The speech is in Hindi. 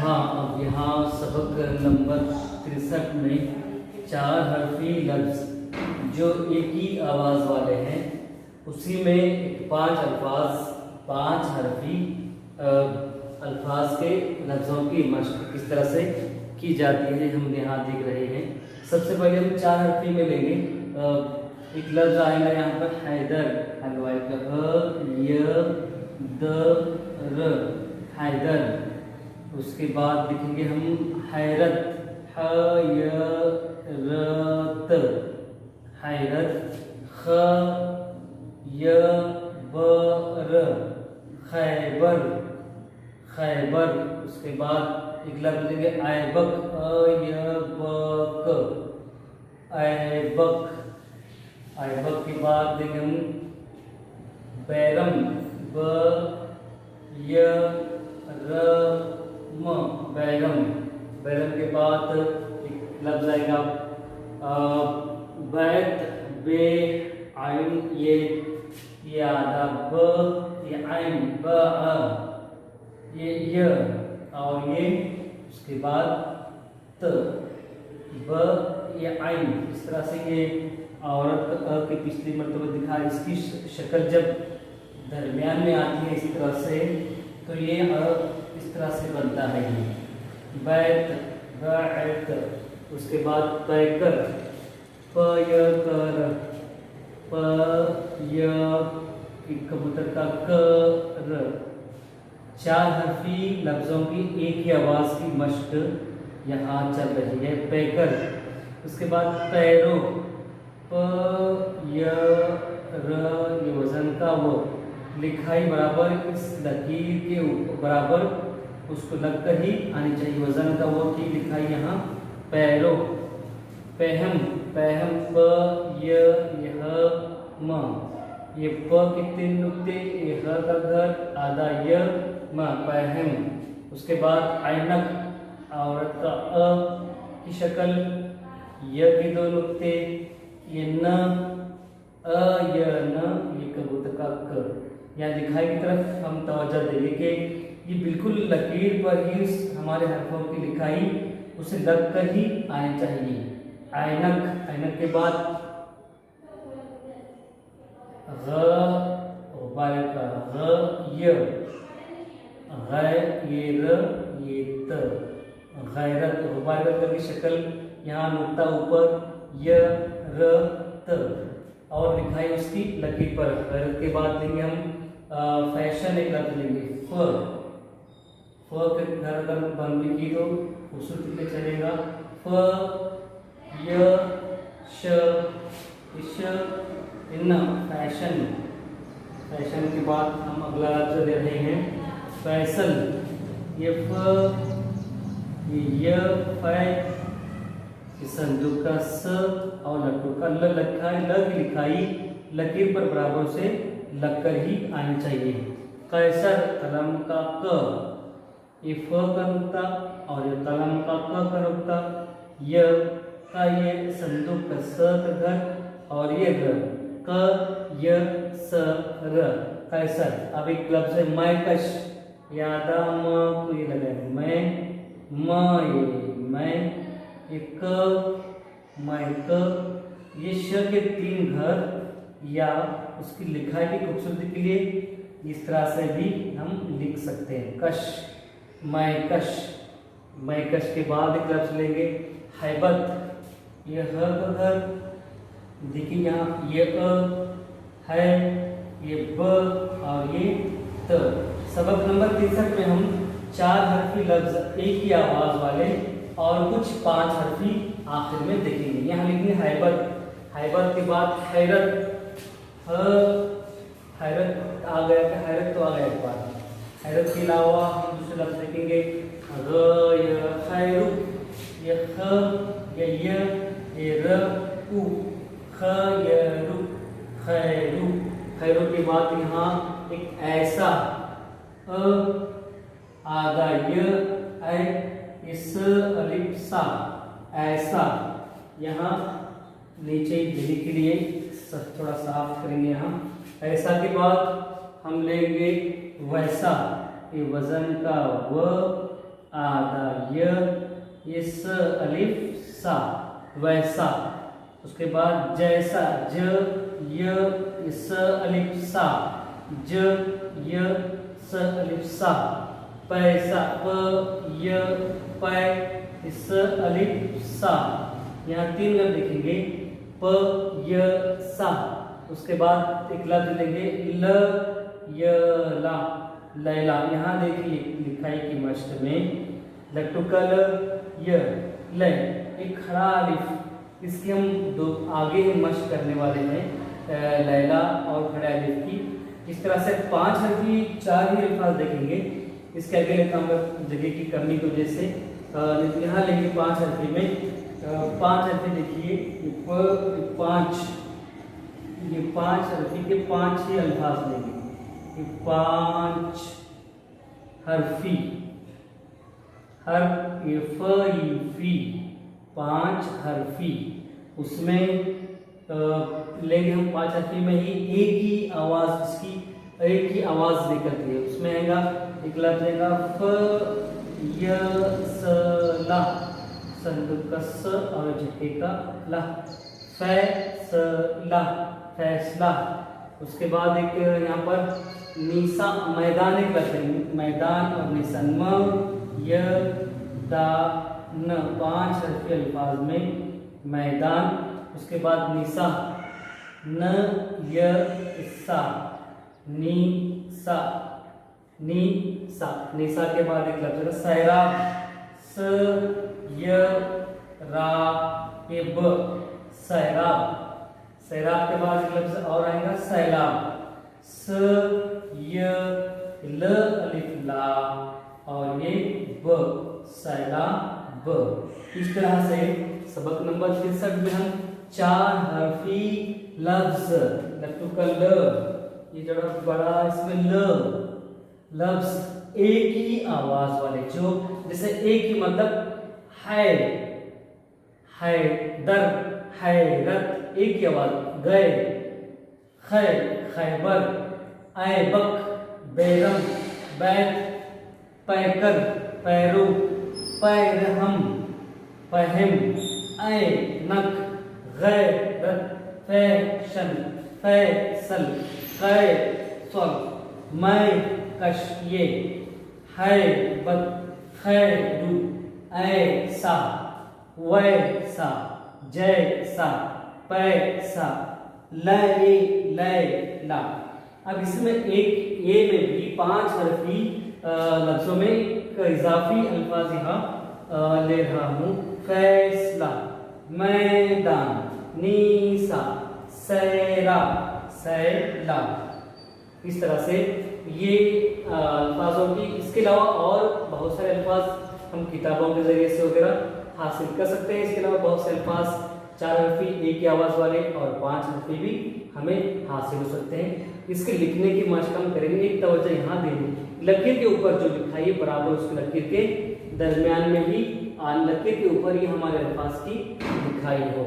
हाँ, अब यहाँ सबक नंबर 63 में 4 हरफी लफ्ज़ जो एक ही आवाज़ वाले हैं, उसी में 5 हरफी अल्फाज के लफ्ज़ों की मशक किस तरह से की जाती है हम यहाँ देख रहे हैं। सबसे पहले हम 4 हरफी में लेंगे। एक लफ्ज़ आएगा यहाँ पर हैदर, हलवाई का ह य द र, हैदर। उसके बाद लिखेंगे हम हैरत, ह य र त, हैरत, ख य ब र, खैबर, खैबर। उसके बाद एक लफ्ज़ लेंगे ऐबक, अ य ब क, ऐबक। ऐबक के बाद देंगे हम बैरम, ब य र म, बैरम। बैरम के बाद एक लफ्ज़ आएगा बैत, बे आइन, ये आधा, ब ये आइन, ब अ, ये य और ये उसके बाद त, ब ये आइन। इस तरह से ये औरत अ की पिछली मर्तबा दिखा, इसकी शक्ल जब दरमियान में आती है इस तरह से, तो ये इस तरह से बनता है ये बैत, बैत। उसके बाद पैकर, प य कर, प य कबूतर का क र। 4 हरफी लफ्ज़ों की एक ही आवाज़ की मश्क यहाँ चल रही है, पैकर। उसके बाद पैरो, प य र, ये वजन का वो, लिखाई बराबर इस लकीर के बराबर उसको लगकर ही आनी चाहिए, वजन का वो की लिखाई यहाँ पैरो। पहम, पहम, प य यह म, ये प के 3 नुक्ते, ये ह का घर, आधा य म, पहम। उसके बाद ऐनक, औरत का अ की शक्ल, य के 2 नुक्ते, ये न, अ य न, ये कबूतर का क। यहाँ लिखाई की तरफ हम तवज्जो देंगे कि ये बिल्कुल लकीर पर ही हमारे हरफों की लिखाई उसे लग कर ही आनी चाहिए। ऐनक, ऐनक के बाद ग, का ग य, गै ये र ये त, गैरत। गुबारत की शक्ल यहाँ नुक्ता ऊपर, य र त, और लिखाई उसकी लकीर पर। गैरत के बाद लेंगे हम फैशन, एक लफ्ज़ लेंगे फ, फ के घर अगर बंद की तो खूबसूरती पे चलेगा, फ य श, श इन, फैशन। फैशन के बाद हम अगला लफ्ज़ ले रहे हैं फैसल, ये फ ये य, फै, संदूक का स और लट्टू का ल लिखा है, ल की लिखाई लकीर पर बराबर से लगकर ही आनी चाहिए। कैसर, कलम का क, ये फ का नुक्ता और ये कलम का क का नुक्ता, य का ये संदूक का स का घर और ये घर, क य स र, कैसर। अब एक लफ्ज़ है मैकश, यादा म को ये लगाए मैं, म ये मैं, ये क, मैं क, ये श के 3 घर, या उसकी लिखाई की खूबसूरती के लिए इस तरह से भी हम लिख सकते हैं कश, मैकश। मैकश के बाद एक लफ्ज़ लेंगे हैबत, ये ह का घर, देखिए यहाँ ये अ है, ये ब और ये त। सबक नंबर 63 में हम 4 हरफी लफ्ज़ एक ही आवाज़ वाले और कुछ 5 हरफी आखिर में देखेंगे। यहाँ लिखेंगे हैबत, हैबत के बाद हैरत, हैरत आ गया, हैरत तो आ गया एक बार। हैरत के अलावा हम दूसरे लफ्ज़ देखेंगे ग य खैरु, ये ख ये र उ, ख य रु, खैरु। खैरु के बाद यहाँ एक ऐसा, अ आधा य ऐ, इस अलिफ सा, ऐसा। यहाँ नीचे देने के लिए थोड़ा साफ करेंगे यहाँ। ऐसा के बाद हम लेंगे वैसा, ये वजन का व आधा, ये स अलिफ सा, वैसा। उसके बाद जैसा, ज य स अलिफ सा, ज य स अलिफ सा। पैसा, प य पै स अलिफ सा। यहाँ 3 लफ्ज देखेंगे, प य सा। उसके बाद एक लफ्ज लेंगे ल य ला, लैला। यहाँ देखिए लिखाई की मश्क में लटुकल य ले, एक खड़ा अलिफ, इसकी हम दो आगे ही मश्क करने वाले हैं, लैला और खड़े अलिफ की। इस तरह से 5 हरफी 4 ही अल्फाज देखेंगे। इसके आगे लेता हूँ जगह की कमी की वजह से। यहाँ लेंगे 5 हरफी में 5 हरफी देखिए, ये 5 हरफी के 5 ही अल्फाज लेंगे। ये 5 हरफी, हर ये फी 5 हरफी, उसमें लेंगे हम 5 हरफी में ही एक ही आवाज, इसकी एक ही आवाज निकलती है। उसमें आएगा एक लफ्ज आएगा फ य स ला, कस और झटके का ला, फैसला, फैसला। उसके बाद एक यहाँ पर निसा, मैदान एक लफ्ज है, मैदान और निसन, म य दा न, 5 हरफी अल्फाज में मैदान। उसके बाद निसा, न य सा, नी सा, नी सा। निसा के बाद एक लफ्ज है सैराब, स य रा ये ब, सैराब। सैराब के बाद एक लफ्ज और आएगा सैलाब, स य ल अलिफ ला और ये ब, सैलाब। इस तरह से सबक नंबर 63 में हम 4 हरफी लफ्ज लटुकल ल, ये जरा बड़ा इसमें ल लफ्ज एक ही आवाज वाले, जो जैसे एक ही मतलब है दर, हैरत, एक ही आवाज, गए खैर, खैबर, ऐबक, बैरम, बैत, पैकर, पैरू, पैरहम, पहम, ऐनक, गैरत, फैशन, फैसल, कैसर, मैं कश, ये हैबत, खैरू, ऐसा, वैसा, जैसा, पैसा, लैला। अब इसमें एक ए में भी 5 हरफी लफ्जों में एक इजाफी अल्फाज यहाँ ले रहा हूँ। फैसला, मैदान, नीसा, सैरा, सैला। इस तरह से ये अल्फाजों की, इसके अलावा और बहुत सारे अल्फाज हम किताबों के जरिए से वगैरह हासिल कर सकते हैं। इसके अलावा बहुत से अल्फाज 4 हरफी एक ही आवाज वाले और 5 हरफी भी हमें हासिल हो सकते हैं। इसके लिखने की मशक हम करेंगे। एक तवज्जो यहाँ देंगे, लकीर के ऊपर जो लिखाई है बराबर उसके लकीर के दरमियान में भी लकीर के ऊपर ही हमारे अल्फाज की लिखाई हो।